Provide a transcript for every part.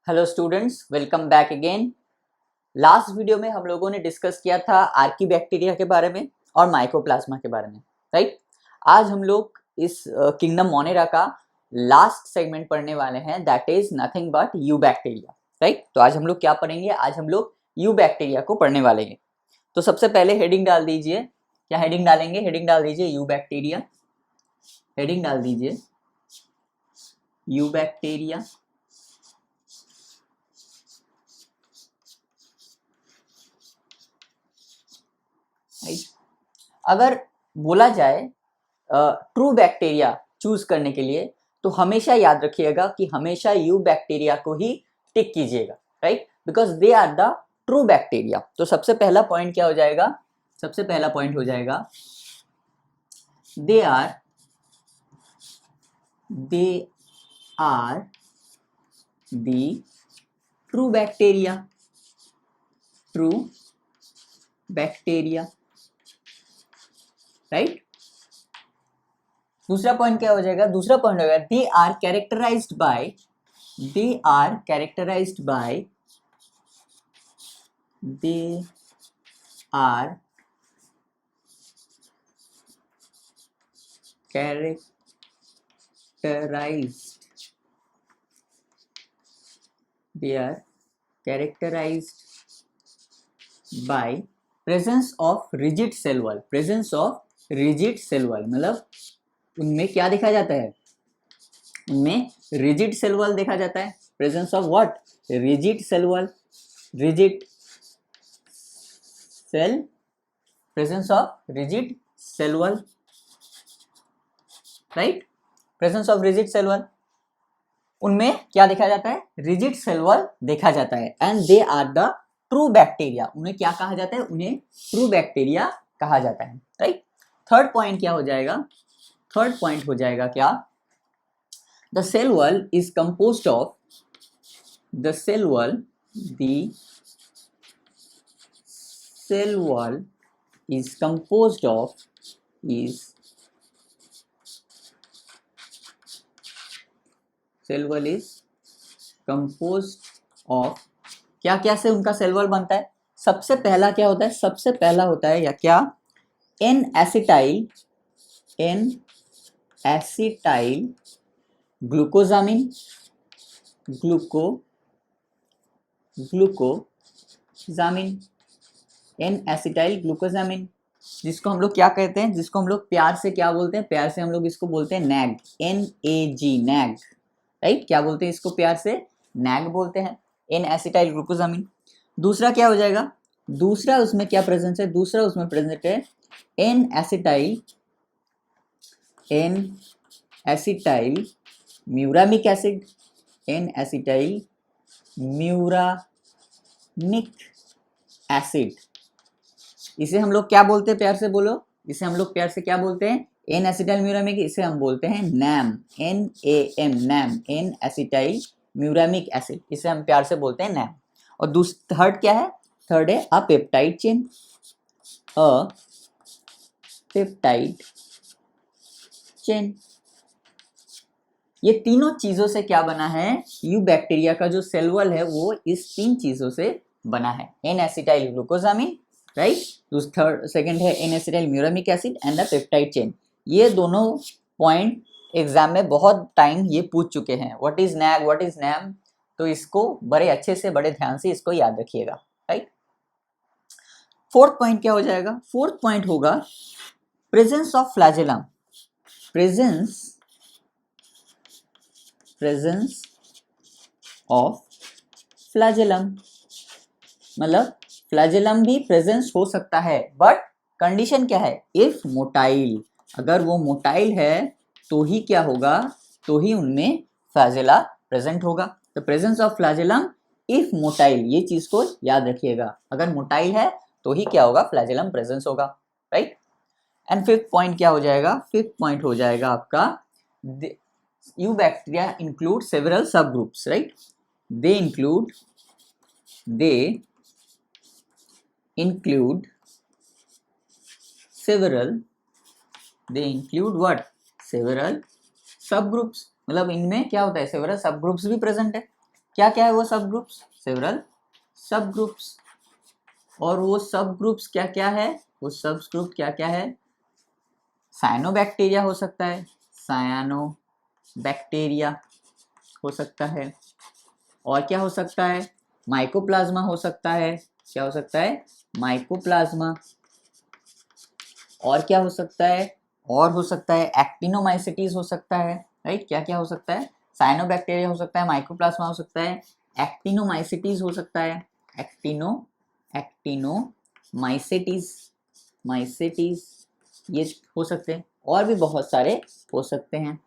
Hello students, welcome back again. Last video में हम लोगों ने डिस्कस किया था आर्कीबैक्टीरिया के बारे में और माइकोप्लाज्मा के बारे में, राइट। आज हम लोग इस किंगडम मोनेरा का लास्ट सेगमेंट पढ़ने वाले हैं, that is nothing but you bacteria, right. तो आज हम लोग क्या पढ़ेंगे? आज हम लोग यू बैक्टीरिया को पढ़ने वाले हैं। तो सबसे पहले हेडिंग डाल दीजिए। क्या हेडिंग डालेंगे? हेडिंग डाल दीजिए यू बैक्टीरिया। हेडिंग डाल दीजिए यू बैक्टीरिया। अगर बोला जाए ट्रू बैक्टीरिया चूज करने के लिए तो हमेशा याद रखिएगा कि हमेशा यू बैक्टीरिया को ही टिक कीजिएगा, right, because they are the true bacteria. तो सबसे पहला पॉइंट क्या हो जाएगा? सबसे पहला पॉइंट हो जाएगा they are the true bacteria. True bacteria, right. दूसरा पॉइंट क्या हो जाएगा? दूसरा पॉइंट होगा they are characterised by presence of rigid cell wall. मतलब उनमें क्या देखा जाता है? उनमें रिजिड सेल वॉल देखा जाता है। Presence of what? Rigid cell wall. Presence of rigid cell wall, right. Presence of rigid cell wall, उनमें क्या देखा जाता है? रिजिड सेल वॉल देखा जाता है। And they are the true bacteria. उन्हें क्या कहा जाता है? उन्हें ट्रू बैक्टीरिया कहा जाता है, राइट। थर्ड पॉइंट क्या हो जाएगा? थर्ड पॉइंट हो जाएगा क्या? The cell wall is composed of the cell wall is composed of क्या क्या से उनका सेल वॉल बनता है? सबसे पहला क्या होता है? सबसे पहला होता है या क्या? N acetyl glucosamine N acetyl glucosamine, जिसको हम लोग क्या कहते हैं? जिसको हम लोग प्यार से क्या बोलते हैं? प्यार से हम लोग इसको बोलते हैं नैग, NAG, नैग, राइट। क्या बोलते हैं इसको? प्यार से नैग बोलते हैं, एन एसिटाइल ग्लूकोजामिन। दूसरा क्या हो जाएगा? दूसरा उसमें क्या प्रेजेंस है? दूसरा उसमें प्रेजेंट है N acetyl muramic acid. N acetyl muramic acid, इसे हम लोग क्या बोलते हैं? प्यार से बोलो। इसे हम लोग प्यार से क्या बोलते हैं? N acetyl muramic. इसे हम बोलते हैं NAM, NAM, NAM, N acetyl muramic acid. इसे हम प्यार से बोलते हैं नैम। और थर्ड क्या है? थर्ड है अ पेप्टाइड चेन। ये तीनों चीजों से क्या बना है? यू बैक्टीरिया का जो सेल वॉल है वो इस तीन चीजों से बना है। N acetyl glucosamine, right. Third second है N acetyl muramic acid and the peptide chain. ये दोनों पॉइंट एग्जाम में बहुत टाइम ये पूछ चुके हैं, what is NAG, what is NAM. तो इसको बड़े अच्छे से, बड़े ध्यान से इसको याद रखिएगा, राइट। फोर्थ पॉइंट क्या हो जाएगा? फोर्थ पॉइंट होगा presence of flagellum. Presence of flagellum, मतलब फ्लैजेलम भी प्रेजेंस हो सकता है, बट कंडीशन क्या है? If motile. अगर वो मोटाइल है तो ही क्या होगा? तो ही उनमें फ्लैजेला प्रेजेंट होगा। तो presence of flagellum if motile, ये चीज को याद रखिएगा। अगर मोटाइल है तो ही क्या होगा? फ्लैजेलम प्रेजेंस होगा, राइट। एंड फिफ्थ पॉइंट क्या हो जाएगा? फिफ्थ पॉइंट हो जाएगा आपका Eubacteria include several subgroups, right? They include what? Several subgroups। मतलब इनमें क्या होता है? several subgroups भी प्रेजेंट है। क्या क्या है वो सब ग्रुप्स? सेवरल सब ग्रुप्स। और वो सब ग्रुप्स क्या क्या है? वो सब ग्रुप क्या क्या है? साइनोबैक्टीरिया हो सकता है, साइनोबैक्टीरिया हो सकता है, और क्या हो सकता है? माइकोप्लाज्मा हो सकता है। क्या हो सकता है? माइकोप्लाज्मा। और क्या हो सकता है? और हो सकता है एक्टिनोमाइसिटीज हो सकता है, राइट? क्या क्या हो सकता है? साइनोबैक्टीरिया हो सकता है, माइकोप्लाज्मा हो सकता है, एक्टिनोमाइसिटीज हो सकता है, एक्टिनोमाइसिटीज, माइसिटीज ये हो सकते हैं, और भी बहुत सारे हो सकते हैं,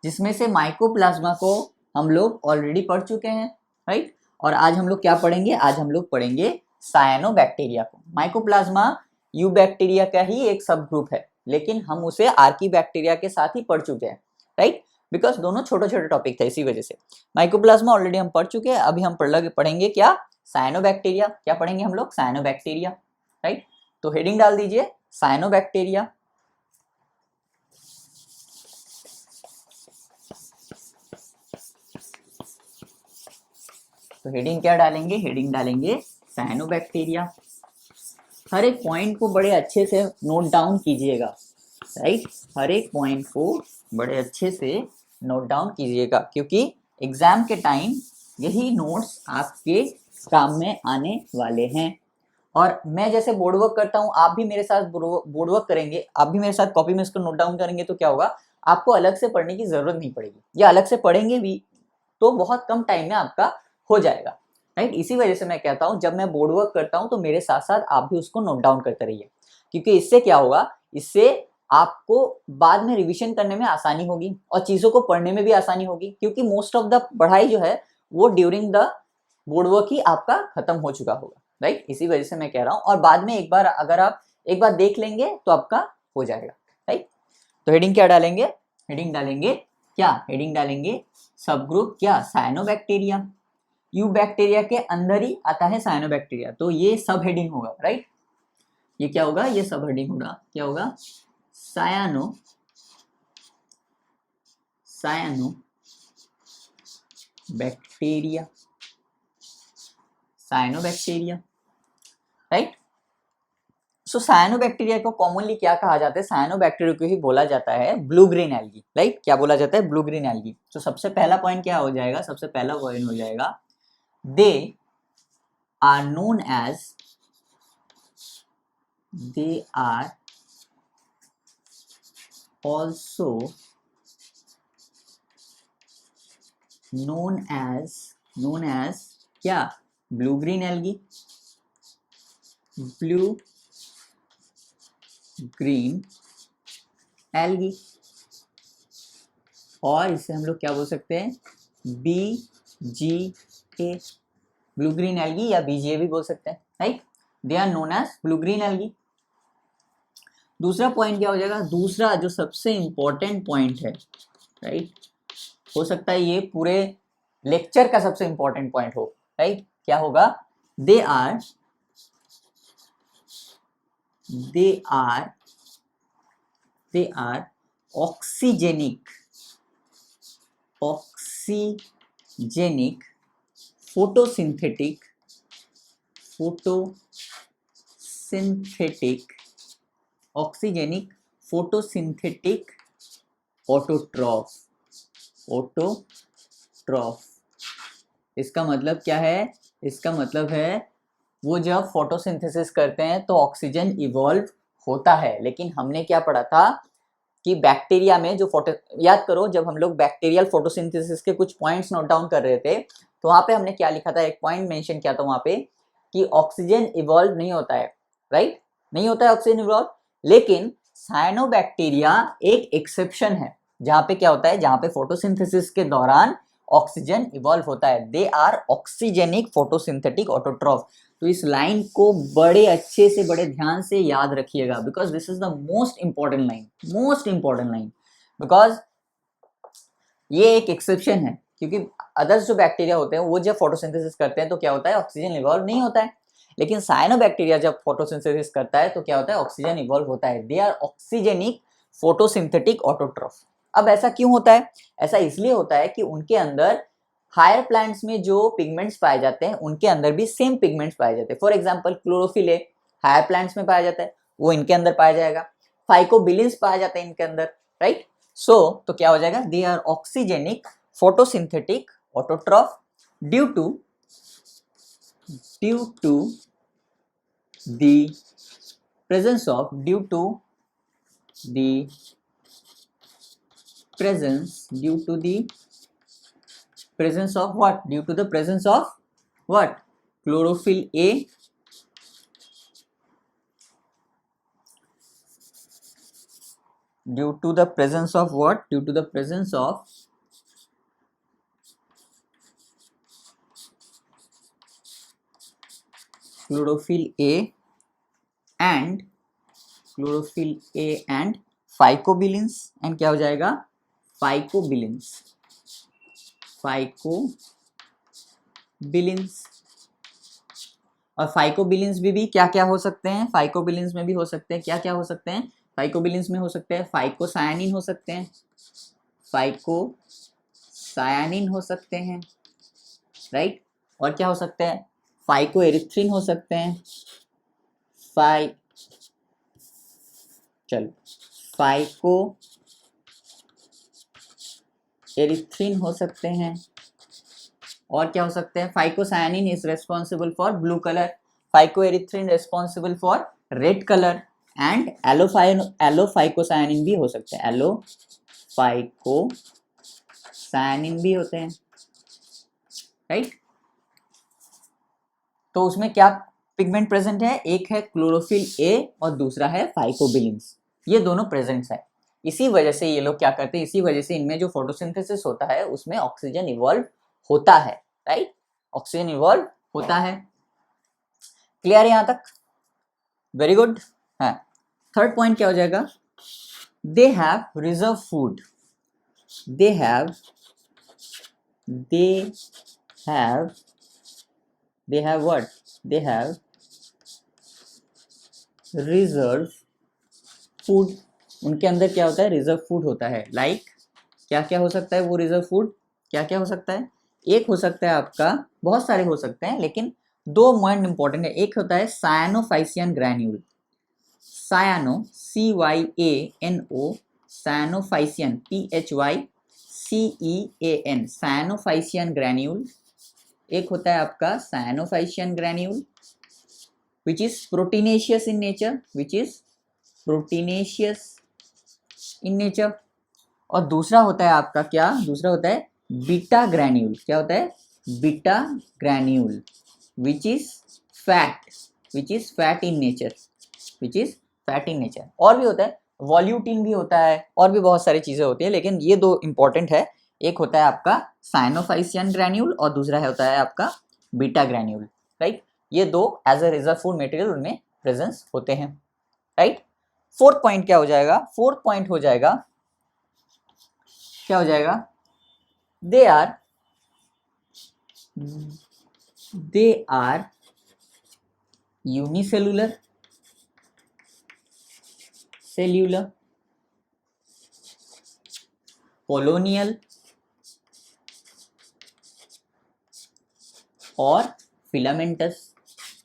जिसमें से माइकोप्लाज्मा को हम लोग ऑलरेडी पढ़ चुके हैं, राइट? और आज हम लोग क्या पढ़ेंगे? आज हम लोग पढ़ेंगे साइनोबैक्टीरिया को। माइकोप्लाज्मा यूबैक्टीरिया का ही एक सब ग्रुप है, लेकिन हम उसे आर्कीबैक्टीरिया के साथ ही पढ़ चुके हैं, राइट? बिकॉज दोनों छोटे छोटे टॉपिक थे, इसी वजह से। माइकोप्लाज्मा ऑलरेडी हम पढ़ चुके हैं, अभी हम पढ़ेंगे क्या? साइनोबैक्टीरिया। क्या पढ़ेंगे हम लोग? Cyanobacteria, right? तो हेडिंग डाल दीजिए साइनोबैक्टीरिया। तो हेडिंग क्या डालेंगे? हेडिंग डालेंगे साइनोबैक्टीरिया। हर एक पॉइंट को बड़े अच्छे से नोट डाउन कीजिएगा, राइट? हर एक पॉइंट को बड़े अच्छे से नोट डाउन कीजिएगा, क्योंकि एग्जाम के टाइम यही नोट्स आपके काम में आने वाले हैं। और मैं जैसे बोर्ड वर्क करता हूँ, आप भी मेरे साथ बोर्ड वर्क करेंगे, आप भी मेरे साथ कॉपी में इसको नोट डाउन करेंगे, तो क्या होगा? आपको अलग से पढ़ने की जरूरत नहीं पड़ेगी, या अलग से पढ़ेंगे भी तो बहुत कम टाइम में आपका हो जाएगा, राइट? इसी वजह से मैं कहता हूँ, जब मैं बोर्ड वर्क करता हूँ तो मेरे साथ साथ आप भी उसको नोट डाउन करते रहिए, क्योंकि इससे क्या होगा? इससे आपको बाद में रिवीजन करने में आसानी होगी और चीज़ों को पढ़ने में भी आसानी होगी, क्योंकि मोस्ट ऑफ द पढ़ाई जो है वो ड्यूरिंग द बोर्ड वर्क ही आपका खत्म हो चुका होगा, राइट? इसी वजह से मैं कह रहा हूँ, और बाद में एक बार अगर आप एक बार देख लेंगे तो आपका हो जाएगा, राइट? तो हेडिंग क्या डालेंगे? हेडिंग डालेंगे क्या? हेडिंग डालेंगे सब ग्रुप क्या? साइनोबैक्टीरिया। यूबैक्टीरिया के अंदर ही आता है साइनोबैक्टीरिया, तो ये सब हेडिंग होगा, राइट? ये क्या होगा? ये सब हेडिंग होगा। क्या होगा? Cyano bacteria, cyanobacteria, right? So cyanobacteria को कॉमनली क्या कहा जाता है? साइनोबैक्टीरिया को ही बोला जाता है ब्लू ग्रीन एल्गी, राइट? क्या बोला जाता है? Blue green algae. तो सबसे पहला पॉइंट क्या हो जाएगा? सबसे पहला पॉइंट हो जाएगा, they are known as, they are also known as क्या? Blue green algae, blue green algae. और इसे हम लोग क्या बोल सकते हैं? BGA, ब्लू ग्रीन एल्गी, या BGA भी बोल सकते हैं, right? They are known as blue green algae. दूसरा पॉइंट क्या हो जाएगा? दूसरा जो सबसे इंपॉर्टेंट पॉइंट है, राइट? हो सकता है ये पूरे लेक्चर का सबसे इंपॉर्टेंट पॉइंट हो, राइट? क्या होगा? They are oxygenic photosynthetic oxygenic photosynthetic autotroph. इसका मतलब क्या है? इसका मतलब है वो जब फोटोसिंथेसिस करते हैं तो ऑक्सीजन इवॉल्व होता है, लेकिन हमने क्या पढ़ा था कि बैक्टीरिया में जो याद करो, जब हम लोग बैक्टीरियल फोटोसिंथेसिस के कुछ पॉइंट्स नोट डाउन कर रहे थे, तो वहां पे हमने क्या लिखा था? एक पॉइंट मेंशन किया था वहां पे कि ऑक्सीजन इवॉल्व नहीं होता है, राइट? नहीं होता है ऑक्सीजन इवॉल्व, लेकिन साइनोबैक्टीरिया एक एक्सेप्शन है, जहां पे क्या होता है? जहां पे फोटोसिंथेसिस के दौरान ऑक्सीजन इवॉल्व होता है। They are oxygenic photosynthetic autotroph. तो इस लाइन को बड़े अच्छे से, बड़े ध्यान से याद रखिएगा, because this is the most important line, because ये एक एक्सेप्शन है, क्योंकि अदर्स जो बैक्टीरिया होते हैं वो जब फोटोसिंथेसिस करते हैं तो क्या होता है? ऑक्सीजन इवॉल्व नहीं होता है, लेकिन साइनोबैक्टीरिया जब फोटोसिंथेसिस करता है तो क्या होता है? ऑक्सीजन इवॉल्व होता है। They are oxygenic photosynthetic autotroph. अब ऐसा क्यों होता है? ऐसा इसलिए होता है कि उनके अंदर हायर प्लांट्स में जो पिगमेंट्स पाए जाते हैं उनके अंदर भी सेम पिगमेंट्स पाए जाते हैं। For example chlorophyll a higher plants में पाया जाता है, वो इनके अंदर पाया जाएगा। फाइकोबिलिन्स पाया जाता है इनके अंदर, राइट। सो तो क्या हो जाएगा, they are oxygenic photosynthetic autotroph due to the presence of due to the presence of what, due to the presence of what, chlorophyll A due to the presence of what, due to the presence of chlorophyll A and phycobilins, and क्या हो जाएगा, phycobilins और phycobilins भी क्या क्या हो सकते हैं, फाइकोबिलिन्स में भी हो सकते हैं, क्या क्या हो सकते हैं, फाइकोबिलिन्स में हो सकते हैं फाइकोसायानिन हो सकते हैं, फाइकोसायानिन हो सकते हैं, राइट। और क्या हो सकते हैं, फाइकोएरिथ्रिन हो सकते हैं, फाइकोएरिथ्रिन हो सकते हैं। और क्या हो सकते हैं, phycocyanin is responsible for blue colour, phycoerythrin responsible for red colour, and allophycocyanin भी हो सकते हैं, एलोफाइकोसायानिन भी होते हैं, राइट। तो उसमें क्या पिगमेंट प्रेजेंट है, एक है क्लोरोफिल ए और दूसरा है फाइकोबिलिन्स, ये दोनों प्रेजेंट्स है। इसी वजह से ये लोग क्या करते हैं, इसी वजह से इनमें जो फोटोसिंथेसिस होता है उसमें ऑक्सीजन इवॉल्व होता है, राइट, ऑक्सीजन इवॉल्व होता है। क्लियर है यहां तक, वेरी गुड। हाँ, थर्ड पॉइंट क्या हो जाएगा, they have reserve food, they have what, they have reserve food, उनके अंदर क्या होता है, रिजर्व फूड होता है। लाइक क्या क्या हो सकता है वो रिजर्व फूड, क्या क्या हो सकता है, एक हो सकता है आपका, बहुत सारे हो सकते हैं लेकिन दो मोस्ट इंपॉर्टेंट है। एक होता है cyanophycean granule, cyano CYANO, cyanophycean PHYCEAN, cyanophycean granule. एक होता है आपका cyanophycean granule which is proteinaceous in nature, और दूसरा होता है आपका क्या, दूसरा होता है बीटा ग्रैन्यूल। क्या होता है, beta granule which is fat in nature, और भी होता है वॉल्यूटिन भी होता है, और भी बहुत सारी चीजें होती है, लेकिन ये दो इंपॉर्टेंट है। एक होता है आपका साइनोफाइसियन ग्रैन्यूल और दूसरा होता है आपका बीटा ग्रैन्यूल, राइट। ये दो as a reserve food material उनमें प्रेजेंस होते हैं, राइट। फोर्थ पॉइंट क्या हो जाएगा, फोर्थ पॉइंट हो जाएगा, क्या हो जाएगा, दे आर यूनिसेलुलर, कॉलोनियल और फिलामेंटस।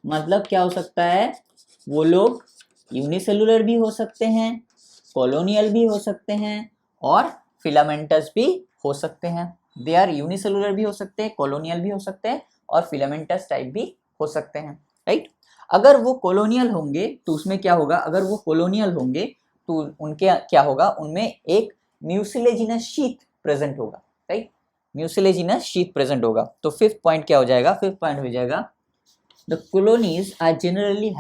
मतलब क्या हो सकता है, वो लोग यूनिसेलुलर भी हो सकते हैं, कॉलोनियल भी हो सकते हैं और फिलामेंटस भी हो सकते हैं। दे आर यूनिसेलुलर भी हो सकते हैं, कॉलोनियल भी हो सकते हैं और फिलामेंटस टाइप भी हो सकते हैं, राइट। अगर वो कॉलोनियल होंगे तो उसमें क्या होगा, अगर वो कॉलोनियल होंगे तो उनके क्या होगा, उनमें एक म्यूसिलेजिनस शीथ प्रेजेंट होगा, राइट, म्यूसिलेजिनस शीथ प्रेजेंट होगा। तो फिफ्थ पॉइंट क्या हो जाएगा, फिफ्थ पॉइंट हो जाएगा, the colonies are generally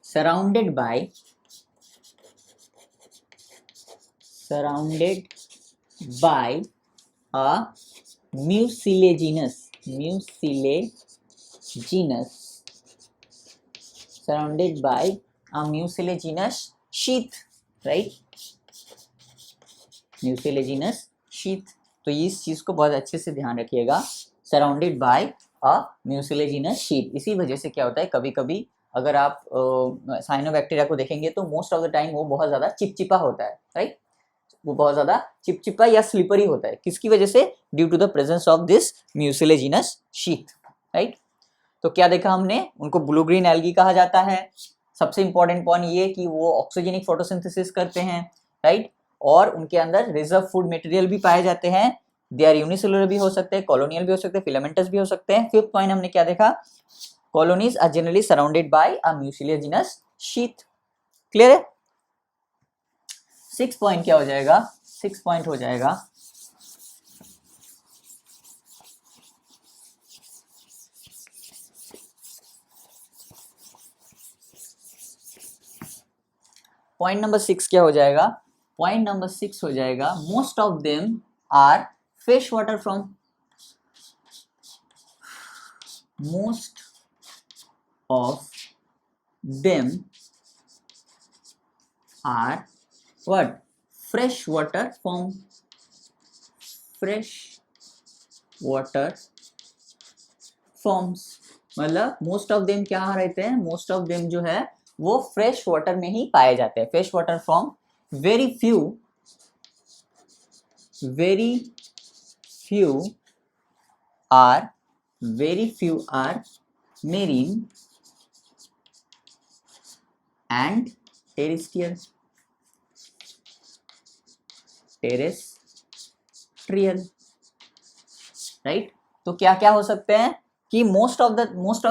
surrounded by a mucilaginous sheath, right, mucilaginous sheath, तो इस चीज को बहुत अच्छे से ध्यान रखिएगा, surrounded by a mucilaginous sheet. इसी वजह से क्या होता है, कभी कभी अगर आप साइनोबैक्टीरिया को देखेंगे तो मोस्ट ऑफ द टाइम वो बहुत ज्यादा चिपचिपा होता है, राइट, वो बहुत ज्यादा चिपचिपा या स्लिपरी होता है, किसकी वजह से, due to the presence of this mucilaginous sheet, right. तो क्या देखा हमने, उनको ब्लू ग्रीन एल्गी कहा जाता है। सबसे इंपॉर्टेंट पॉइंट ये कि वो ऑक्सीजनिक फोटोसिंथेसिस करते हैं, राइट, और उनके अंदर रिजर्व फूड मटेरियल भी पाए जाते हैं। दे आर यूनिसेलुलर भी हो सकते हैं, कॉलोनियल भी हो सकते हैं, फिलामेंटस भी हो सकते हैं। फिफ्थ पॉइंट हमने क्या देखा, colonies are generally surrounded by a mucilaginous sheet. Clear है। 6 पॉइंट क्या हो जाएगा, 6 पॉइंट हो जाएगा पॉइंट नंबर 6 क्या हो जाएगा, पॉइंट नंबर 6 हो जाएगा, most of them are fresh water from, most of them are what, fresh water from fresh water forms, मतलब मोस्ट ऑफ देम क्या रहते हैं, मोस्ट ऑफ देम जो है वो फ्रेश वाटर में ही पाए जाते हैं। Fresh water from very few are very few are marine and terrestrial, right. तो क्या क्या हो सकते हैं कि most of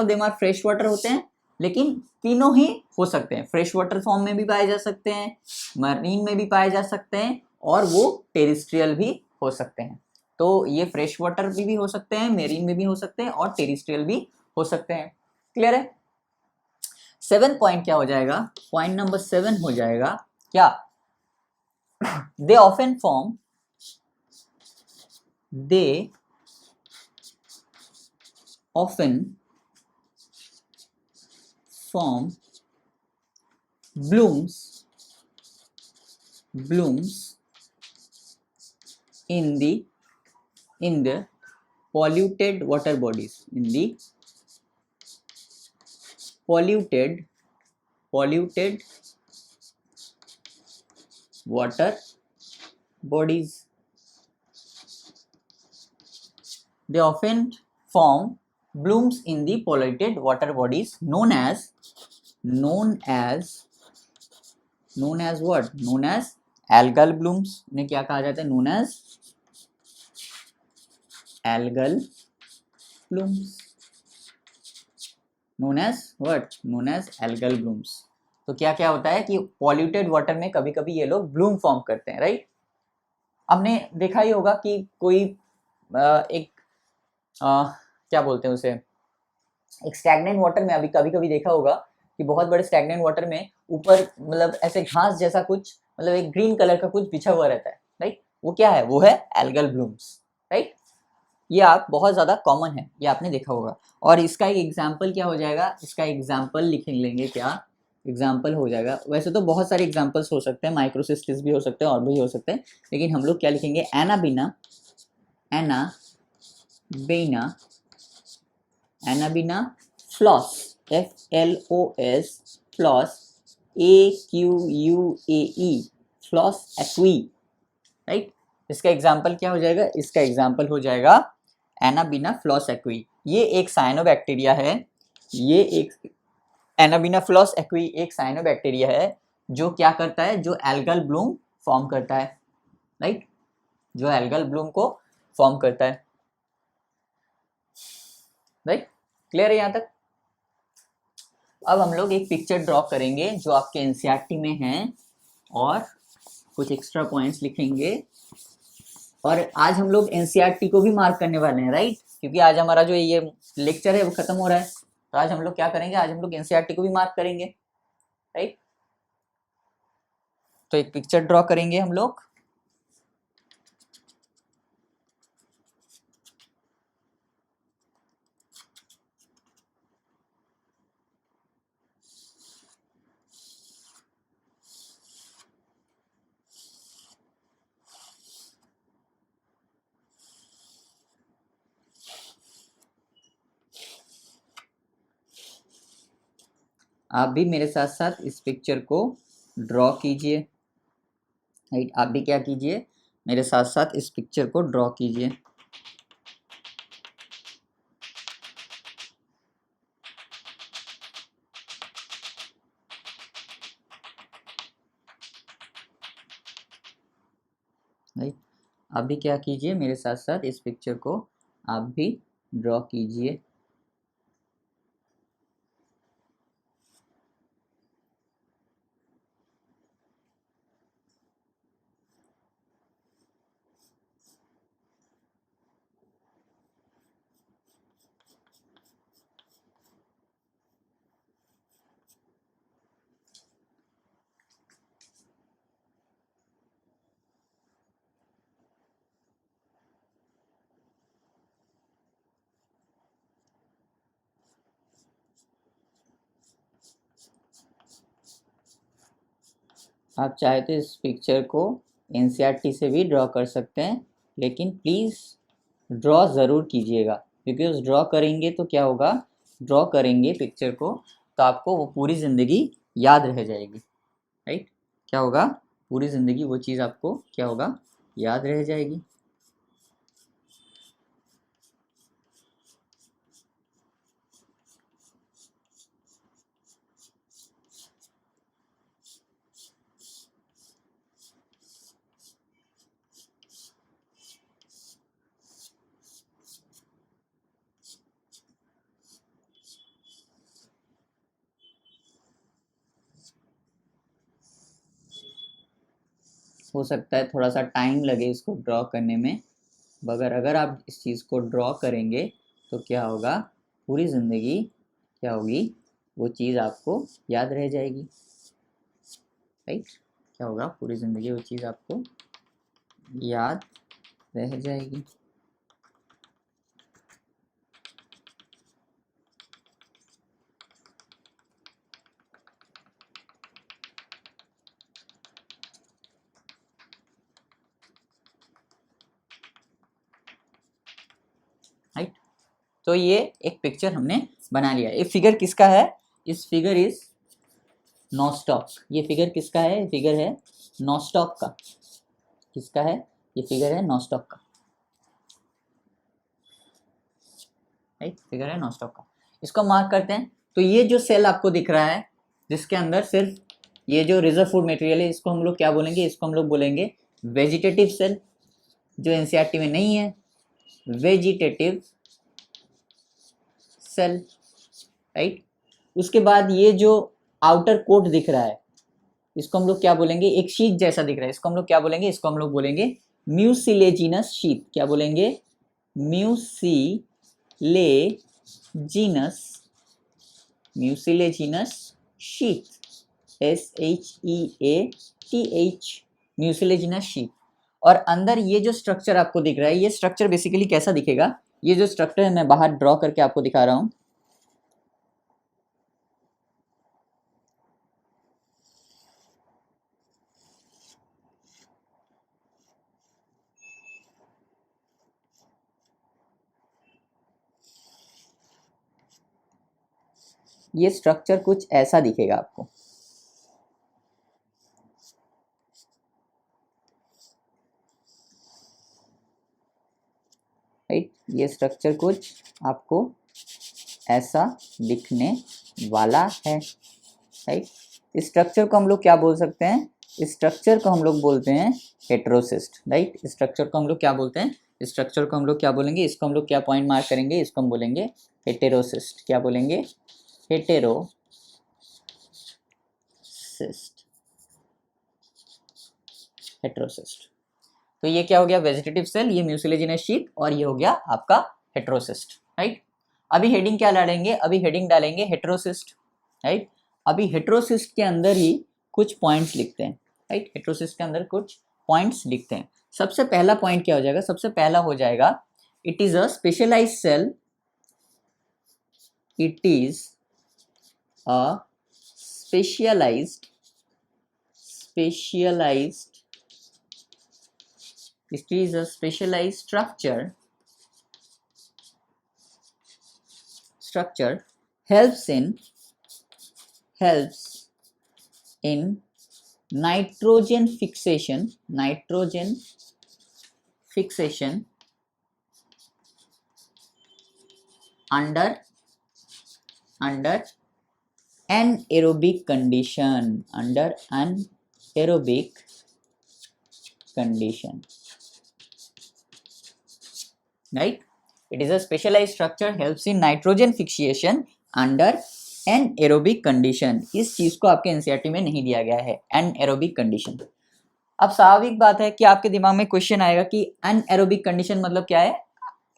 them are fresh water होते हैं, लेकिन तीनों ही हो सकते हैं, फ्रेश वाटर फॉर्म में भी पाए जा सकते हैं, मरीन में भी पाए जा सकते हैं, और वो टेरेस्ट्रियल भी हो सकते हैं। तो ये फ्रेश वाटर भी हो सकते हैं, मेरीन में भी हो सकते हैं, और टेरेस्ट्रियल भी हो सकते हैं। क्लियर है। 7 पॉइंट क्या हो जाएगा, पॉइंट नंबर 7 हो जाएगा क्या, they often form, they often form blooms in the polluted water bodies, in the polluted water bodies. They often form blooms in the polluted water bodies known as what, known as algal blooms। उन्हें क्या कहा जाता है, known as algal blooms, known as what, known as algal blooms। तो क्या क्या होता है कि पॉल्यूटेड वाटर में कभी कभी ये लोग ब्लूम फॉर्म करते हैं, राइट। हमने देखा ही होगा कि कोई एक क्या बोलते हैं उसे, एक स्टैग्नेंट वाटर में, अभी कभी कभी देखा होगा कि बहुत बड़े स्टैग्नेंट वाटर में ऊपर मतलब ऐसे घास जैसा कुछ, मतलब एक ग्रीन कलर का कुछ बिछा हुआ रहता है, राइट, वो क्या है, वो है एल्गल ब्लूम्स, राइट। ये आप बहुत ज़्यादा कॉमन है, ये आपने देखा होगा। और इसका एक एग्जाम्पल क्या हो जाएगा, इसका एग्जाम्पल लिख लेंगे, क्या एग्जाम्पल हो जाएगा, वैसे तो बहुत सारे एग्जाम्पल्स हो सकते हैं, माइक्रोसिस्टिस भी हो सकते हैं और भी हो सकते हैं, लेकिन हम लोग क्या लिखेंगे, anabaena floss, FLOS floss, AQUAE floss aquae, right. इसका एग्जाम्पल क्या हो जाएगा, इसका एग्जाम्पल हो जाएगा एनाबीना फ्लॉस एक्वी। ये एक साइनोबैक्टीरिया है, ये एक एनाबीना फ्लॉस एक्वी एक साइनोबैक्टीरिया है जो क्या करता है, जो एल्गल ब्लूम फॉर्म करता है, राइट, जो एल्गल ब्लूम को फॉर्म करता है, राइट। क्लियर है यहाँ तक। अब हम लोग एक पिक्चर ड्रॉ करेंगे जो आपके एनसीईआरटी में है, और कुछ एक्स्ट्रा पॉइंट्स लिखेंगे, और आज हम लोग एनसीईआरटी को भी मार्क करने वाले हैं, राइट, क्योंकि आज हमारा जो ये लेक्चर है वो खत्म हो रहा है, तो आज हम लोग क्या करेंगे, आज हम लोग एनसीईआरटी को भी मार्क करेंगे, राइट। तो एक पिक्चर ड्रॉ करेंगे हम लोग, आप भी मेरे साथ साथ इस पिक्चर को ड्रॉ कीजिए। राइट, आप भी क्या कीजिए, मेरे साथ साथ इस पिक्चर को ड्रॉ कीजिए। राइट, आप भी क्या कीजिए, मेरे साथ साथ इस पिक्चर को आप भी ड्रॉ कीजिए। आप चाहे तो इस पिक्चर को एनसीईआरटी से भी ड्रॉ कर सकते हैं, लेकिन प्लीज़ ड्रॉ ज़रूर कीजिएगा, बिकॉज ड्रॉ करेंगे तो क्या होगा, ड्रॉ करेंगे पिक्चर को तो आपको वो पूरी ज़िंदगी याद रह जाएगी। राइट, क्या होगा, पूरी ज़िंदगी वो चीज़ आपको क्या होगा, याद रह जाएगी। हो सकता है थोड़ा सा टाइम लगे इसको ड्रॉ करने में, मगर अगर आप इस चीज़ को ड्रॉ करेंगे तो क्या होगा, पूरी ज़िंदगी क्या होगी, वो चीज़ आपको याद रह जाएगी। राइट, क्या होगा, पूरी ज़िंदगी वो चीज़ आपको याद रह जाएगी। राइट, तो ये एक पिक्चर हमने बना लिया। ये फिगर किसका है, इस फिगर इज नॉस्टॉक। ये फिगर किसका है, ये फिगर है नॉस्टॉक का। किसका है, ये फिगर है नॉस्टॉक का। राइट, फिगर है नॉस्टॉक का। इसको मार्क करते हैं। तो ये जो सेल आपको दिख रहा है जिसके अंदर सिर्फ ये जो रिजर्व फूड मटेरियल है, इसको हम लोग क्या बोलेंगे, इसको हम लोग बोलेंगे वेजिटेटिव सेल, जो एनसीईआरटी में नहीं है, वेजिटेटिव सेल। राइट, उसके बाद ये जो आउटर कोट दिख रहा है, इसको हम लोग क्या बोलेंगे, एक शीट जैसा दिख रहा है, इसको हम लोग क्या बोलेंगे, इसको हम लोग बोलेंगे म्यूसिलेजिनस शीट। क्या बोलेंगे, mucilaginous, mucilaginous sheet, SHEATH, mucilaginous sheet. और अंदर ये जो स्ट्रक्चर आपको दिख रहा है, ये स्ट्रक्चर बेसिकली कैसा दिखेगा, ये जो स्ट्रक्चर है मैं बाहर ड्रॉ करके आपको दिखा रहा हूँ। ये स्ट्रक्चर कुछ ऐसा दिखेगा आपको। राइट, ये स्ट्रक्चर कुछ आपको ऐसा दिखने वाला है। राइट, इस स्ट्रक्चर को हम लोग क्या बोल सकते हैं, इस स्ट्रक्चर को हम लोग बोलते हैं हेटेरोसिस्ट। राइट, इस स्ट्रक्चर को हम लोग क्या बोलते हैं, इस स्ट्रक्चर को हम लोग क्या बोलेंगे, इसको हम लोग क्या पॉइंट मार्क करेंगे, इसको हम बोलेंगे हेटेरोसिस्ट। क्या बोलेंगे, हेटेरोसिस्ट, हेटेरोसिस्ट। तो ये क्या हो गया, वेजिटेटिव सेल, ये म्यूसिलेजिनस शीट, और ये हो गया आपका हेटेरोसिस्ट। राइट, अभी हेडिंग क्या डालेंगे, अभी हेडिंग डालेंगे हेटेरोसिस्ट। राइट, अभी हेटेरोसिस्ट के अंदर ही कुछ पॉइंट्स लिखते हैं। राइट, हेटेरोसिस्ट के अंदर कुछ पॉइंट्स लिखते हैं। सबसे पहला पॉइंट क्या हो जाएगा, सबसे पहला हो जाएगा it is a specialised cell, it is a specialised, it is a specialized structure helps in helps in nitrogen fixation under anaerobic condition, right? It is a specialized structure, helps in nitrogen fixation under anaerobic condition. इस चीज को आपके NCERT में नहीं दिया गया है, anaerobic condition. अब स्वाभाविक बात है कि आपके दिमाग में क्वेश्चन आएगा कि anaerobic condition मतलब क्या है,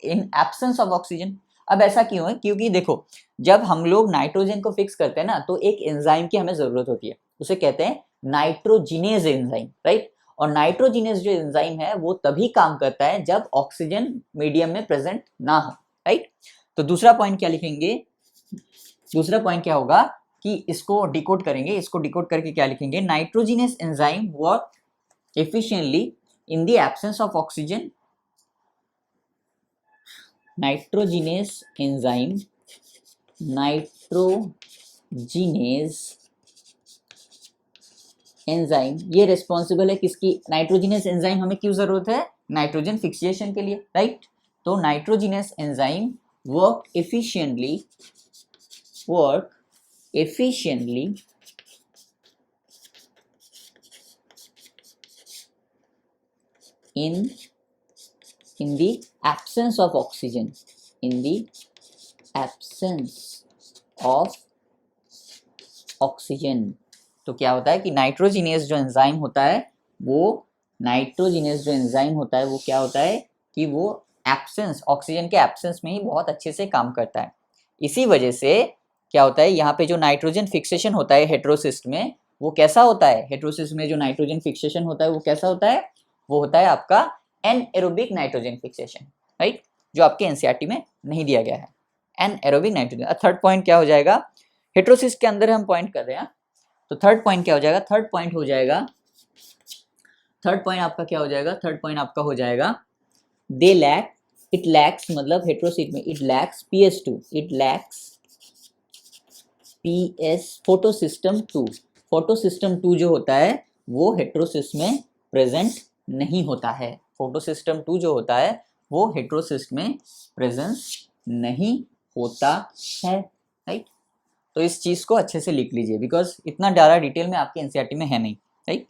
इन एब्सेंस ऑफ ऑक्सीजन. अब ऐसा क्यों है, क्योंकि देखो जब हम लोग नाइट्रोजन को फिक्स करते हैं ना तो एक एंजाइम की हमें जरूरत होती है, उसे कहते हैं नाइट्रोजिनेज एंजाइम, राइट? और नाइट्रोजिनेज जो एंजाइम है वो तभी काम करता है जब ऑक्सीजन मीडियम में प्रेजेंट ना हो, राइट? तो दूसरा पॉइंट क्या लिखेंगे, दूसरा पॉइंट क्या होगा कि इसको डिकोड करेंगे, इसको डिकोड करके क्या लिखेंगे, nitrogenase enzyme work efficiently in the absence of oxygen. Nitrogenase enzyme ये रिस्पॉन्सिबल है किसकी, नाइट्रोजिनेस एंजाइम हमें क्यों जरूरत है, नाइट्रोजन फिक्सिएशन के लिए, राइट? तो nitrogenous enzyme work efficiently in the absence of oxygen, तो क्या होता है कि नाइट्रोजिनेस जो एंजाइम होता है वो क्या होता है कि वो एब्सेंस, ऑक्सीजन के एब्सेंस में ही बहुत अच्छे से काम करता है. इसी वजह से क्या होता है, यहाँ पे जो नाइट्रोजन फिक्सेशन होता है हेटेरोसिस्ट में, वो कैसा होता है, हेटेरोसिस्ट में जो नाइट्रोजन फिक्सेशन होता है वो कैसा होता है, वो होता है आपका एनएरोबिक नाइट्रोजन फिक्सेशन, राइट? जो आपके एनसीईआरटी में नहीं दिया गया है, एनएरोबिक नाइट्रोजन. थर्ड पॉइंट क्या हो जाएगा, हेटेरोसिस्ट के अंदर हम पॉइंट कर रहे हैं, तो थर्ड पॉइंट क्या हो जाएगा, थर्ड पॉइंट आपका क्या हो जाएगा, थर्ड पॉइंट आपका हो जाएगा इट लैक्स मतलब हेटेरोसिस्ट में इट लैक्स फोटोसिस्टम 2 जो होता है वो हेटेरोसिस्ट में प्रेजेंट नहीं होता है. फोटोसिस्टम 2 जो होता है वो हेटेरोसिस्ट में प्रेजेंस नहीं होता है, राइट? तो इस चीज को अच्छे से लिख लीजिए, बिकॉज इतना ज़्यादा डिटेल में आपके एनसीईआरटी में है नहीं, राइट?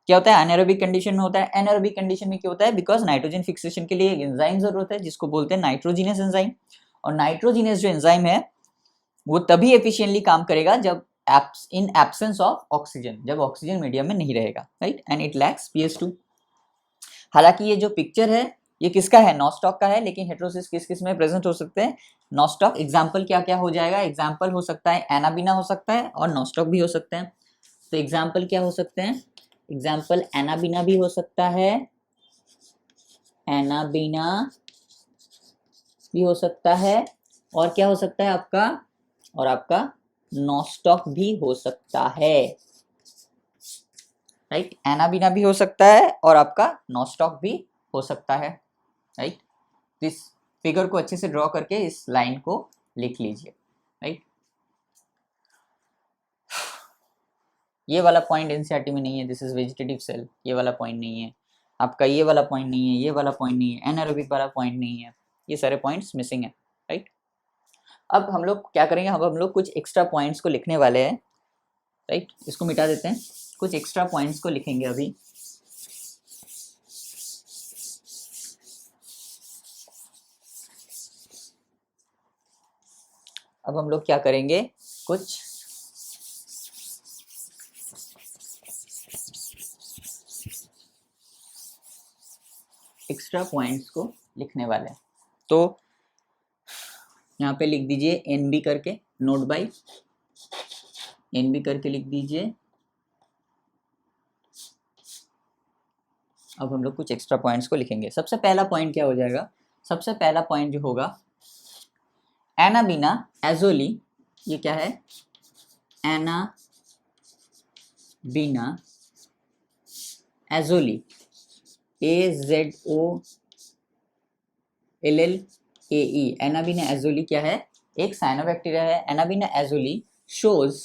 क्या होता है, एनाएरोबिक कंडीशन में होता है. एनाएरोबिक कंडीशन में क्या होता है, बिकॉज नाइट्रोजन फिक्सेशन के लिए एक एंजाइम जरूरत है जिसको बोलते हैं नाइट्रोजिनेस एंजाइम. और नाइट्रोजिनेस जो एंजाइम है वो तभी एफिशिएंटली काम करेगा जब इन एब्सेंस ऑफ ऑक्सीजन, जब ऑक्सीजन मीडियम में नहीं रहेगा, right? And it lacks PS2. हालांकि ये जो पिक्चर है ये किसका है, नॉस्टॉक का है, लेकिन हेटेरोसिस किस किस में प्रेजेंट हो सकते हैं, नॉस्टॉक. एग्जाम्पल क्या क्या हो जाएगा, एग्जाम्पल हो सकता है एनाबिना हो सकता है और नॉस्टॉक भी हो सकते हैं. तो एग्जाम्पल क्या हो सकते हैं, एग्जाम्पल एनाबिना भी हो सकता है, एनाबिना भी हो सकता है, और क्या हो सकता है आपका, और आपका नॉस्टॉक भी हो सकता है, राइट? एनाबिना भी हो सकता है और आपका नॉस्टॉक भी हो सकता है, राइट? इस फिगर को अच्छे से ड्रॉ करके इस लाइन को लिख लीजिए, राइट? ये वाला पॉइंट एनसीईआरटी में नहीं है, दिस इज वेजिटेटिव सेल, ये वाला पॉइंट नहीं है आपका, ये वाला पॉइंट नहीं है, ये वाला पॉइंट नहीं है, एनाएरोबिक वाला पॉइंट नहीं है, ये सारे पॉइंट्स मिसिंग है, राइट? अब हम लोग क्या करेंगे, हम लोग कुछ एक्स्ट्रा पॉइंट्स को लिखने वाले हैं, राइट? इसको मिटा देते हैं, कुछ एक्स्ट्रा पॉइंट्स को लिखेंगे अभी. अब हम लोग क्या करेंगे, कुछ एक्स्ट्रा पॉइंट्स को लिखने वाले हैं. तो यहाँ पे लिख दीजिए एनबी करके, नोट बाई एनबी करके लिख दीजिए. अब हम लोग कुछ एक्स्ट्रा पॉइंट्स को लिखेंगे. सबसे पहला पॉइंट क्या हो जाएगा, सबसे पहला पॉइंट जो होगा, एनाबिना एजोली, ये क्या है, anabaena azollae, AZOLLAE, anabaena azollae क्या है, एक साइनोबैक्टीरिया है. Anabaena azollae shows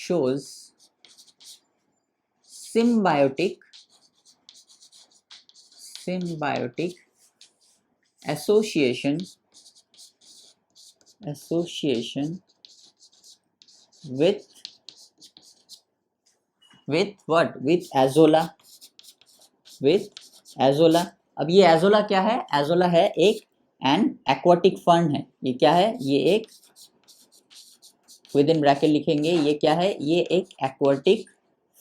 shows symbiotic association with what? With azola. अब ये एजोला क्या है? एजोला है एक एन एक्वाटिक फर्न है। ये क्या है? ये एक विद इन ब्रैकेट लिखेंगे, ये क्या है? ये एक एक्वाटिक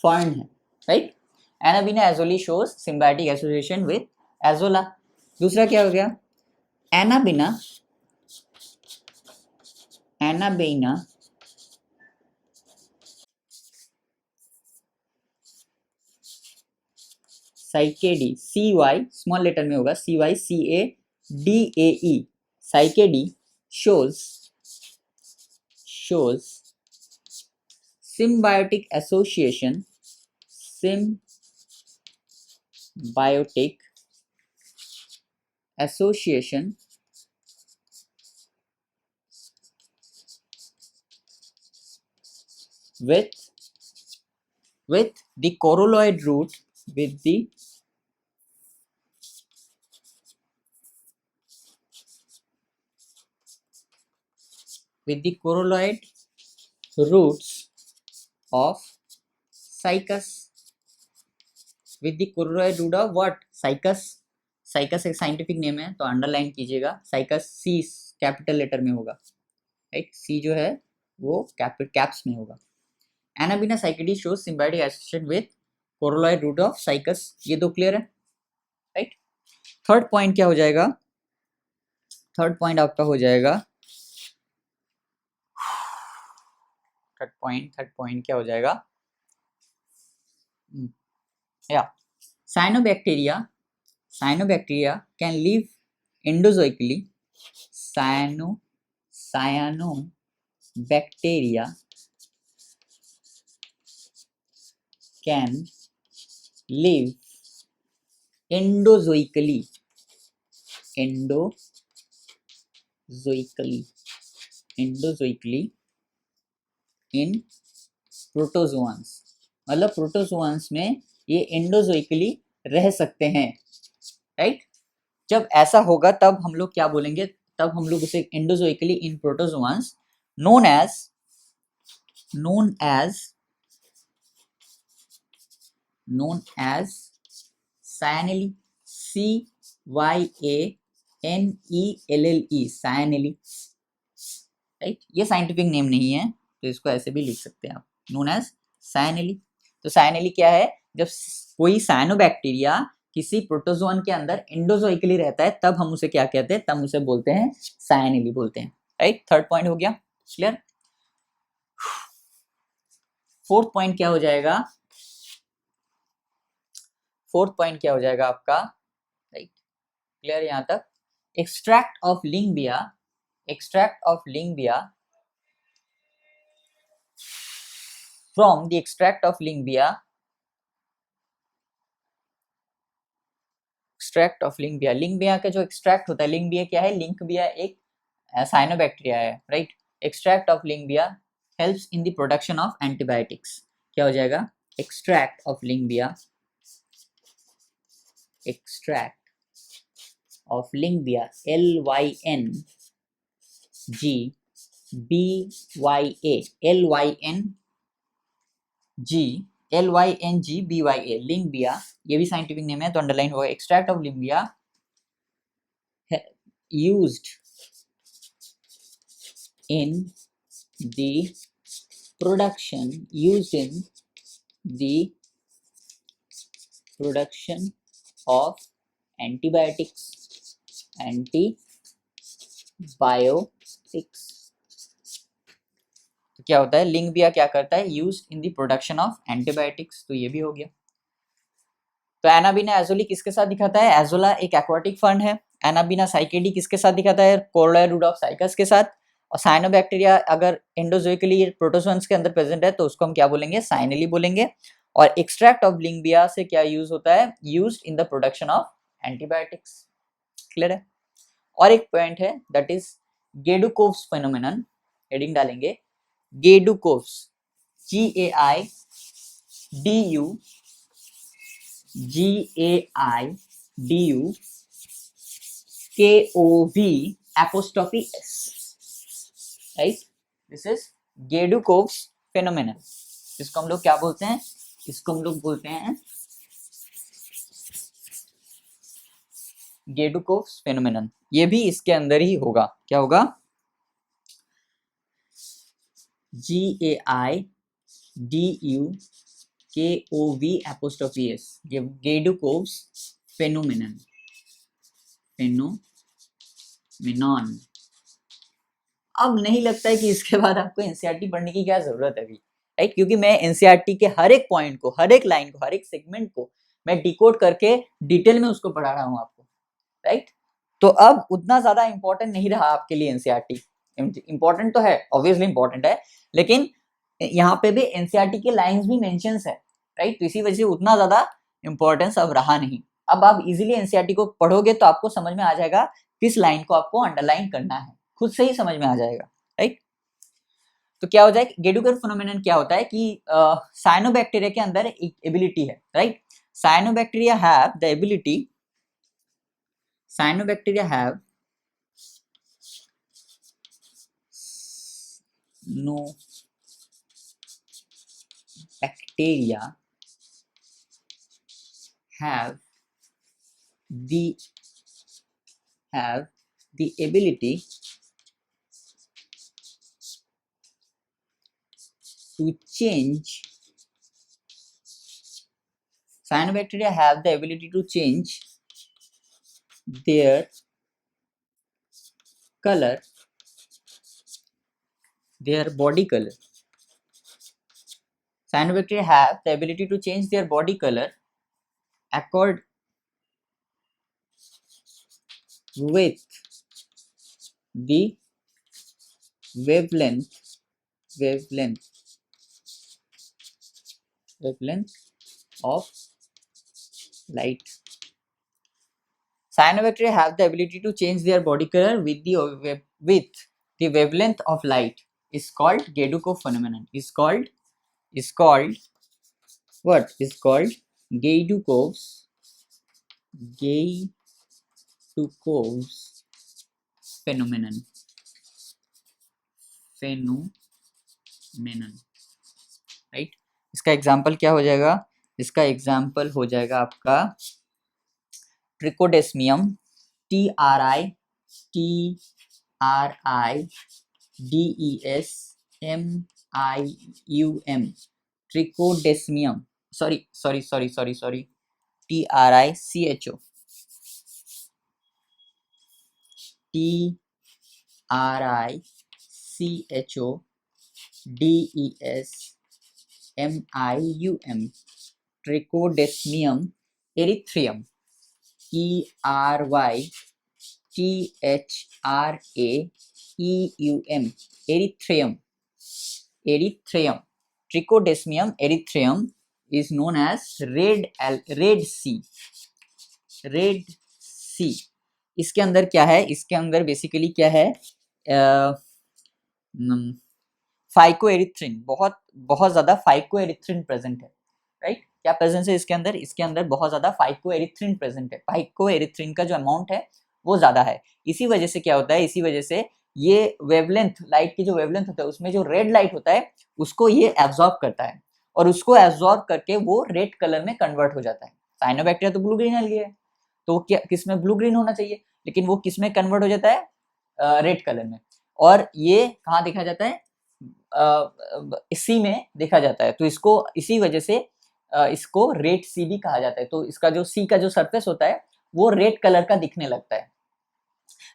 फर्न है, right. Anabaena azollae shows symbiotic association with Azolla. दूसरा क्या हो गया? Anabaena cycadae, C Y small letter में होगा, CYCADAE, cycadae shows symbiotic association with the coralloid root with the coralloid roots of Cycas. With the coralloid root of what? Cycas. Cycas एक scientific name है तो underline कीजिएगा। Cycas सी capital letter में होगा, right. सी जो है वो कैप्स में होगा। Anabaena cycadae shows symbiotic association with coralloid root of Cycas. ये दो क्लियर है, राइट। थर्ड पॉइंट क्या हो जाएगा? थर्ड पॉइंट आपका हो जाएगा, थर्ड पॉइंट क्या हो जाएगा? या cyanobacteria can live endozoically. Cyanobacteria can live endozoically in प्रोटोजोआंस। मतलब प्रोटोजोआंस में ये एंडोजोइकली रह सकते हैं, राइट। जब ऐसा होगा तब हम लोग क्या बोलेंगे? तब हम लोग उसे एंडोजोइकली इन प्रोटोजोआंस known as cyanelle, CYANELLE, cyanelle, right. ये साइंटिफिक नेम नहीं है तो इसको ऐसे भी लिख सकते हैं आप, नोन एज साइनेली। तो साइनेली क्या है? जब कोई साइनोबैक्टीरिया किसी प्रोटोजोअन के अंदर एंडोजोइकली रहता है तब हम उसे क्या कहते हैं? तब उसे बोलते हैं साइनेली बोलते हैं, राइट। थर्ड पॉइंट हो गया क्लियर। फोर्थ पॉइंट क्या हो जाएगा? फोर्थ पॉइंट क्या हो जाएगा आपका? राइट, क्लियर यहां तक। Extract of Lyngbya from the extract of Lyngbya का जो एक्सट्रैक्ट होता है, लिंबिया क्या है? लिंबिया एक साइनोबैक्टीरिया है, right. Extract of लिंबिया helps in the production of antibiotics. क्या हो जाएगा? एक्सट्रैक्ट ऑफ लिंबिया LYNGBYA लिंबिया, ये भी साइंटिफिक नेम है तो अंडरलाइन होगा। Extract of लिंबिया used in the production of antibiotics। तो क्या होता है? लिंबिया क्या करता है? Used in the production of antibiotics. तो ये भी हो गया। तो एनाबीना एजोली किसके साथ दिखाता है? एजोला एक एक्वाटिक फर्न है। एनाबीना साइकेडी किसके साथ दिखाता है? कोरोलॉइड रूट ऑफ साइकस के साथ। और साइनोबैक्टीरिया अगर एंडोजोइकली प्रोटोजोन्स के अंदर प्रेजेंट है तो उसको हम क्या बोलेंगे? साइनेली बोलेंगे। और एक्सट्रैक्ट ऑफ लिंबिया से क्या यूज होता है? Used in the production of antibiotics. Clear है। और एक पॉइंट है that is Gaidukov's phenomenon. Heading डालेंगे Gaidukov's GAIDU KOV', right, this is Gaidukov's phenomenon. इसको हम लोग क्या बोलते हैं, इसको हम लोग बोलते हैं गेडुकोव्स फेनोमेनन। ये भी इसके अंदर ही होगा, क्या होगा, GAIDUKOV'S, गेडुकोव्स फेनोमेनन, फेनोमेनॉन। अब नहीं लगता है कि इसके बाद आपको एनसीईआरटी पढ़ने की क्या जरूरत है अभी, राइट, क्योंकि मैं एनसीईआरटी के हर एक पॉइंट को, हर एक लाइन को, हर एक सेगमेंट को मैं डिकोड करके डिटेल में उसको पढ़ा रहा हूँ आपको, राइट। तो अब उतना ज्यादा इंपॉर्टेंट नहीं रहा आपके लिए एनसीईआरटी। इंपॉर्टेंट तो है, ऑब्वियसली इंपॉर्टेंट है, लेकिन यहाँ पे भी एनसीईआरटी के लाइंस भी मेंशंस है, राइट, तो इसी वजह से उतना ज्यादा इंपॉर्टेंस अब रहा नहीं। अब आप इजीली एनसीईआरटी को पढ़ोगे तो आपको समझ में आ जाएगा किस लाइन को आपको अंडरलाइन करना है, खुद से ही समझ में आ जाएगा, राइट। तो क्या हो जाए, गेडुकर फिनोमेनन क्या होता है कि साइनोबैक्टीरिया के अंदर एक एबिलिटी है, right, cyanobacteria have the ability, cyanobacteria have no bacteria have the ability to change, cyanobacteria have the ability to change their color, their body color. Cyanobacteria have the ability to change their body color with the wavelength of light. Cyanobacteria have the ability to change their body color with the wavelength of light. Is called Geduko phenomenon. Is called what? Is called Gedukov's phenomenon. Right, इसका example क्या हो जाएगा, इसका example हो जाएगा आपका ट्रिकोडेस्मियम, TRICODESMIUM, ट्रिकोडेस्मियम, sorry TRICHO, TRICHODESMIUM, ट्रिकोडेस्मियम एरिथ्रियम, ERYTHRAEUM, एरिथ्रियम, ट्रिकोडेस्मियम एरिथ्रियम is known as red sea। इसके अंदर क्या है, इसके अंदर बेसिकली क्या है, फाइकोएरिथ्रिन, बहुत ज्यादा फाइकोएरिथ्रिन प्रेजेंट है, राइट। क्या प्रेजेंस है इसके अंदर, इसके अंदर बहुत ज्यादा फाइकोएरिथ्रिन प्रेजेंट है, फाइकोएरिथ्रिन का जो अमाउंट है वो ज्यादा है। इसी वजह से क्या होता है, इसी वजह से ये वेवलेंथ, लाइट की जो वेवलेंथ होता है उसमें जो रेड लाइट होता है उसको ये एब्जॉर्ब करता है, और उसको एब्जॉर्ब करके वो रेड कलर में कन्वर्ट हो जाता है। साइनोबैक्टीरिया तो ब्लू ग्रीन एल्गी है, तो क्या किस में ब्लू ग्रीन होना चाहिए, लेकिन वो किस में कन्वर्ट हो जाता है, रेड कलर में। और ये कहाँ देखा जाता है, सी में देखा जाता है, तो इसको इसी वजह से इसको रेड सी भी कहा जाता है। तो इसका जो सी का जो सरफेस होता है वो रेड कलर का दिखने लगता है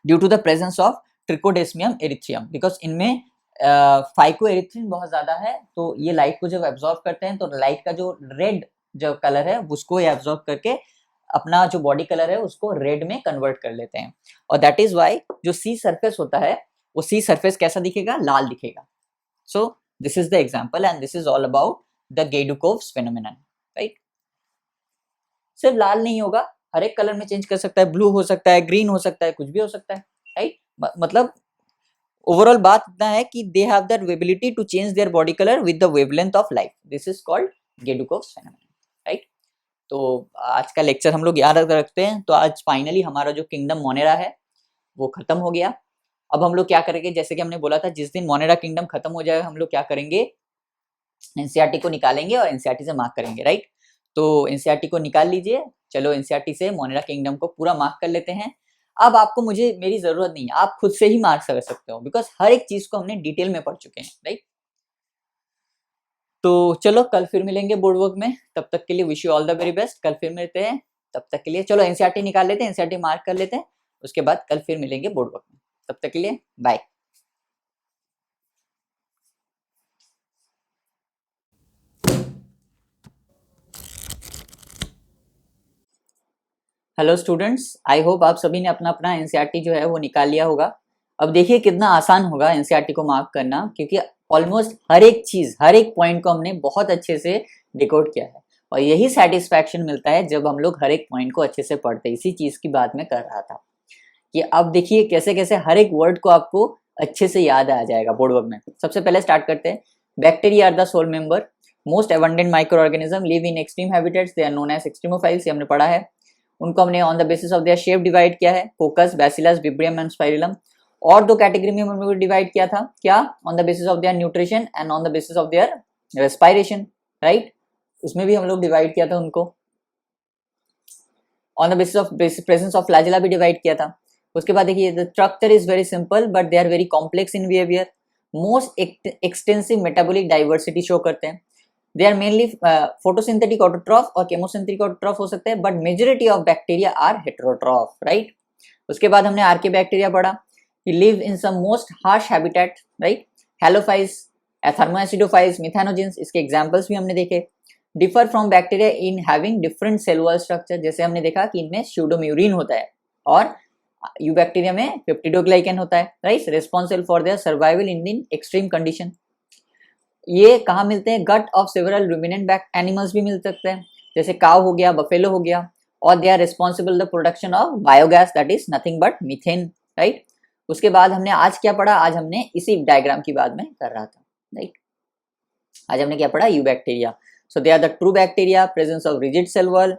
due to the presence of Trichodesmium erythraeum, because इनमें फाइकोएरिथ्रिन बहुत ज्यादा है, तो ये लाइट को जब एब्जॉर्ब करते हैं तो लाइट का जो रेड जो कलर है उसको ये एब्जॉर्ब करके अपना जो बॉडी कलर है उसको रेड में कन्वर्ट कर लेते हैं, और दैट इज वाई जो सी सरफेस होता है वो सी सरफेस कैसा दिखेगा, लाल दिखेगा। So this is the example and this is all about the Gaidukov's phenomenon, right. सिर्फ लाल नहीं होगा, हर एक कलर में चेंज कर सकता है, ब्लू हो सकता है, ग्रीन हो सकता है, कुछ भी हो सकता है, राइट। मतलब ओवरऑल बात इतना है कि they have the ability to change their body colour with the wavelength of light, this is called Gaidukov's phenomenon, right. तो आज का लेक्चर हम लोग याद रखते हैं। तो आज फाइनली हमारा जो किंगडम मोनेरा है वो खत्म हो गया। अब हम लोग क्या करेंगे, जैसे कि हमने बोला था जिस दिन मोनेरा किंगडम खत्म हो जाएगा हम लोग क्या करेंगे, एनसीईआरटी को निकालेंगे और एनसीईआरटी से मार्क करेंगे, राइट। तो एनसीईआरटी को निकाल लीजिए, चलो एनसीईआरटी से मोनेरा किंगडम को पूरा मार्क कर लेते हैं। अब आपको मुझे मेरी जरूरत नहीं है, आप खुद से ही मार्क कर सकते हो, बिकॉज हर एक चीज को हमने डिटेल में पढ़ चुके हैं, राइट। तो चलो कल फिर मिलेंगे बोर्ड वर्क में, तब तक के लिए wish you all the very best. कल फिर मिलते हैं, तब तक के लिए चलो एनसीईआरटी निकाल लेते हैं, एनसीईआरटी मार्क कर लेते हैं, उसके बाद कल फिर मिलेंगे बोर्ड वर्क में। तब तक के लिए bye. Hello students, I hope आप सभी ने अपना अपना एनसीईआरटी जो है वो निकाल लिया होगा। अब देखिए कितना आसान होगा एनसीईआरटी को मार्क करना, क्योंकि ऑलमोस्ट हर एक चीज, हर एक पॉइंट को हमने बहुत अच्छे से डिकोड किया है। और यही सेटिस्फैक्शन मिलता है जब हम लोग हर एक पॉइंट को अच्छे से पढ़ते हैं। इसी चीज की बात मैं कर रहा था कि अब देखिए कैसे कैसे हर एक वर्ड को आपको अच्छे से याद आ जाएगा बोर्ड वर्क में। सबसे पहले स्टार्ट करते हैं। Bacteria are the sole member, most abundant microorganism, live in extreme habitats, they are known as extremophiles, ये हमने पढ़ा है। उनको हमने on the basis of their shape divide किया है, coccus, bacillus, vibrium and spirillum. और दो कैटेगरी में हम लोग डिवाइड किया था, क्या, on the basis of their nutrition and on the basis of their respiration, right. उसमें भी हम लोग डिवाइड किया था उनको। On the basis of presence of flagella भी डिवाइड किया था। उसके बाद देखिए the structure is very simple but they are very complex in behaviour, most extensive metabolic diversity show करते हैं। They are mainly photosynthetic autotroph और केमोसिंथेटिक ऑटोट्रॉफ हो सकते हैं, but majority of bacteria are heterotroph, right. उसके बाद हमने archaebacteria पढ़ा, live in some most harsh habitat, right. Halophiles, thermoacidophiles, methanogens, इसके एग्जांपल्स भी हमने देखे। Differ from bacteria in having different cell wall structure, जैसे हमने देखा कि इनमें स्यूडोम्यूरिन होता है और यू बैक्टीरिया में पेप्टिडोग्लाइकेन होता है, right, responsible for their survival in extreme condition. ये कहाँ मिलते हैं, gut of several ruminant animals भी मिल सकते हैं, जैसे काउ हो गया, बफेलो हो गया। और they are responsible the production of biogas that is nothing but methane, right. उसके बाद हमने आज क्या पढ़ा, आज हमने इसी डायग्राम की बात में कर रहा था, राइट। आज हमने क्या पढ़ा, eubacteria. So they are the true bacteria, presence of rigid cell wall,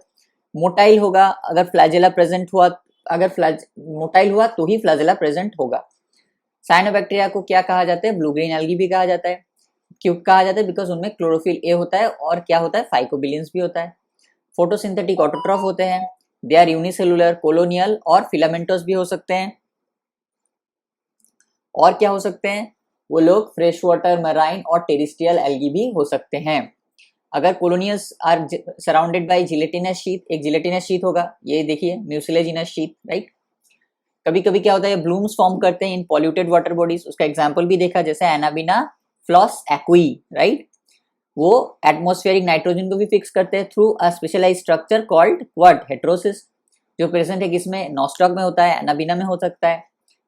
motile होगा अगर फ्लैजेला प्रेजेंट हुआ, अगर मोटाइल हुआ तो ही फ्लैजेला प्रेजेंट होगा। साइनोबैक्टीरिया को क्या कहा जाता है, ब्लू ग्रीन एल्गी भी कहा जाता है। क्यों कहा जाता है, बिकॉज उनमें क्लोरोफिल ए होता है और क्या होता है, फाइकोबिलियंस भी होता है। फोटोसिंथेटिक ऑटोट्रॉफ होते हैं, दे आर यूनिसेलुलर, कोलोनियल और फिलामेंटोस भी हो सकते हैं। और क्या हो सकते हैं वो लोग, फ्रेश वाटर, मराइन और टेरिस्ट्रियल एल्गी भी हो सकते हैं। अगर colonials are surrounded by gelatinous sheath, एक जिलेटिनस शीथ होगा, ये देखिए म्यूसिलेजिनस शीथ, राइट। कभी कभी क्या होता है, ब्लूम्स फॉर्म करते हैं इन पॉल्यूटेड वाटर बॉडीज, उसका एग्जांपल भी देखा, जैसे एनाबिना फ्लॉस एक्वी, राइट। वो एटमॉस्फेरिक नाइट्रोजन को भी फिक्स करते हैं through a specialized structure called what, heterocysts, जो प्रेजेंट है किसमें, नॉस्टॉक में होता है, एनाबिना में हो सकता है।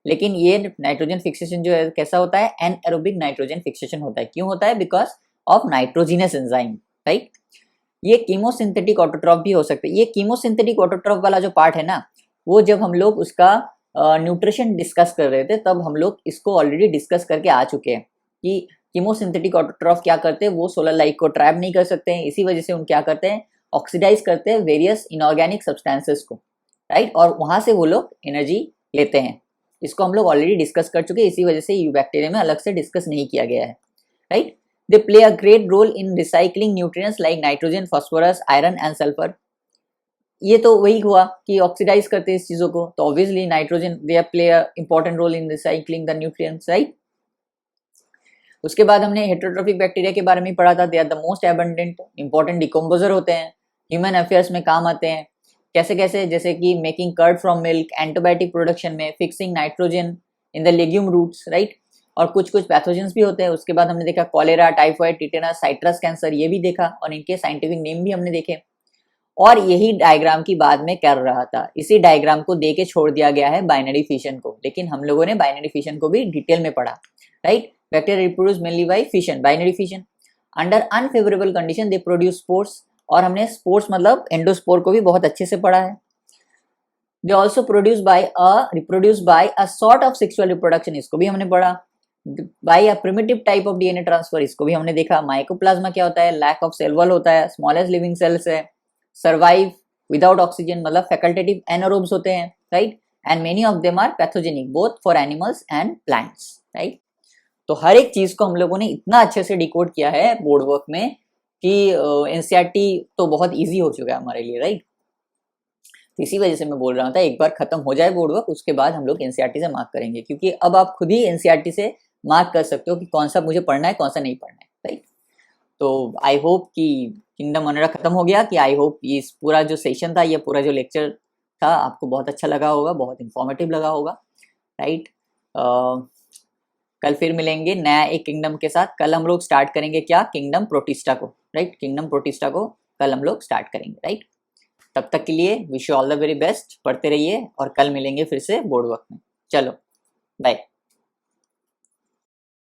लेकिन ये नाइट्रोजन फिक्सेशन जो है कैसा होता है, एनएरोबिक नाइट्रोजन फिक्सेशन होता है। क्यों होता है, because of nitrogenous enzyme, right. ये कीमोसिंथेटिक ऑटोट्रॉफ भी हो सकते हैं। ये कीमोसिंथेटिक ऑटोट्रॉफ वाला जो पार्ट है ना, वो जब हम लोग उसका न्यूट्रिशन डिस्कस कर रहे थे तब हम लोग इसको ऑलरेडी डिस्कस करके आ चुके हैं कि कीमोसिंथेटिक ऑटोट्रॉफ क्या करते हैं, वो सोलर लाइट को ट्रैप नहीं कर सकते हैं, इसी वजह से उन क्या करते हैं, ऑक्सीडाइज करते हैं वेरियस इनऑर्गेनिक सब्सटेंसेस को, राइट। और वहां से वो लोग एनर्जी लेते हैं। इसको हम लोग ऑलरेडी डिस्कस कर चुके हैं, इसी वजह से यू बैक्टीरिया में अलग से डिस्कस नहीं किया गया है, right. They play a great role in recycling nutrients like nitrogen, phosphorus, iron and sulphur. ये तो वही हुआ कि ऑक्सीडाइज करते हैं इस चीजों को, तो obviously nitrogen, they play a important role in recycling the nutrients, right. उसके बाद हमने हेटेरोट्रॉफिक बैक्टीरिया के बारे में पढ़ा था, they are the most abundant, important decomposer होते हैं, ह्यूमन अफेयर्स में काम आते हैं। कैसे कैसे, जैसे कि making curd from milk, antibiotic production में, fixing nitrogen in the legume roots, right. और कुछ कुछ पैथोजेंस भी होते हैं। उसके बाद हमने देखा cholera, typhoid, tetanus, citrus cancer, ये भी देखा और इनके साइंटिफिक नेम भी हमने देखे। और यही डायग्राम की बाद में कर रहा था, इसी डायग्राम को दे के छोड़ दिया गया है बाइनरी फिशन को, लेकिन हम लोगों ने बाइनरी फिशन को भी डिटेल में पढ़ा, right. Bacteria reproduce mainly by fission, binary fission. Under unfavourable condition they produce spores, और हमने स्पोर्स मतलब एंडोस्पोर को भी बहुत अच्छे से पढ़ा है। They also reproduce by a sort of sexual reproduction, इसको भी हमने पढ़ा। By a primitive type of DNA transfer, इसको भी हमने देखा। माइकोप्लाज्मा क्या होता है, लैक ऑफ सेल वॉल होता है, स्मॉलेस्ट लिविंग सेल्स है, सर्वाइव विदाउट ऑक्सीजन, मतलब फैकल्टेटिव एनारोब्स होते हैं, right, and many of them are pathogenic both for animals and plants, right. तो हर एक चीज को हम लोगों ने इतना अच्छे से डिकोड किया है बोर्ड वर्क में कि एनसीईआरटी तो बहुत इजी हो चुका है हमारे लिए, राइट। तो इसी वजह से मैं बोल रहा था एक बार खत्म हो जाए बोर्ड वर्क, उसके बाद हम लोग एनसीईआरटी से मार्क करेंगे, क्योंकि अब आप खुद ही एनसीईआरटी से मार्क कर सकते हो कि कौन सा मुझे पढ़ना है, कौन सा नहीं पढ़ना है, राइट। तो आई होप कि किंगडम ऑनरा खत्म हो गया, कि आई होप इस पूरा जो सेशन था, ये पूरा जो लेक्चर था आपको बहुत अच्छा लगा होगा, बहुत इंफॉर्मेटिव लगा होगा, राइट। कल फिर मिलेंगे नया एक किंगडम के साथ। कल हम लोग स्टार्ट करेंगे क्या, किंगडम प्रोटिस्टा को, राइट, किंगडम प्रोटिस्टा को कल हम लोग स्टार्ट करेंगे, राइट। तब तक के लिए wish you all the very best, पढ़ते रहिए और कल मिलेंगे फिर से बोर्ड वर्क में। चलो बाय।